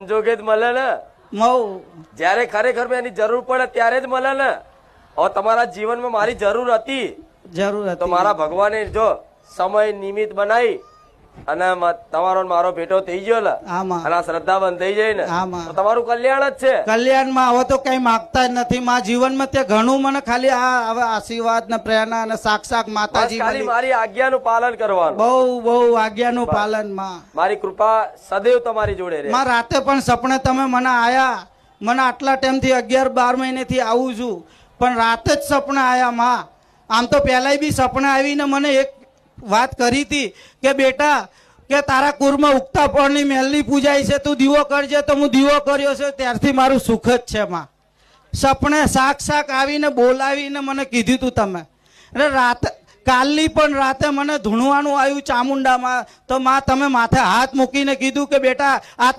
જોગે જ મળે ને મઉ જ્યારે ખરેખર એની જરૂર પડે ત્યારે જ મળે ને. હવે તમારા જીવનમાં મારી જરૂર હતી જરૂર તો હતી. મારા ભગવાને જો સમય નિમિત્ત બનાવી અને તમારો ને મારો ભેટો થઈ ગયો ને આમાં અને આ શ્રદ્ધા બંધ થઈ જાય ને આમાં. તો તમારું કલ્યાણ જ છે. કલ્યાણમાં હવે તો કઈ માગતા જ નથી મારા જીવનમાં તે ઘણું મને ખાલી આ હવે આશીર્વાદ ને પ્રેરણા અને સાક્ષાત બસ માતાજી ખાલી મળી. મારી આજ્ઞાનું પાલન કરવાનું. બહુ બહુ આજ્ઞાનું પાલન માં મારી કૃપા સદૈવ તમારી જોડે રહે. માં રાતે પણ સપને તમે મને આયા. મને આટલા ટાઈમથી 11-12 મહિનેથી આવું છું પણ રાતે જ સપના આયા માં. આમ તો પહેલાય બી સપના આવીને મને એક વાત કરી હતી કે બેટા કે તારા કુરમાં ઉગતા પળની મહેલની પૂજાય છે, તું દીવો કરજે. તો હું દીવો કર્યો છે ત્યારથી મારું સુખ જ છે માં. સપને સાક્ષાત આવીને બોલાવીને મને કીધું તું તમે. એટલે રાતે કાલની પણ રાતે મને ધૂણવાનું આવ્યું ચામુંડામાં તો માં તમે માથે હાથ મૂકીને કીધું કે બેટા આ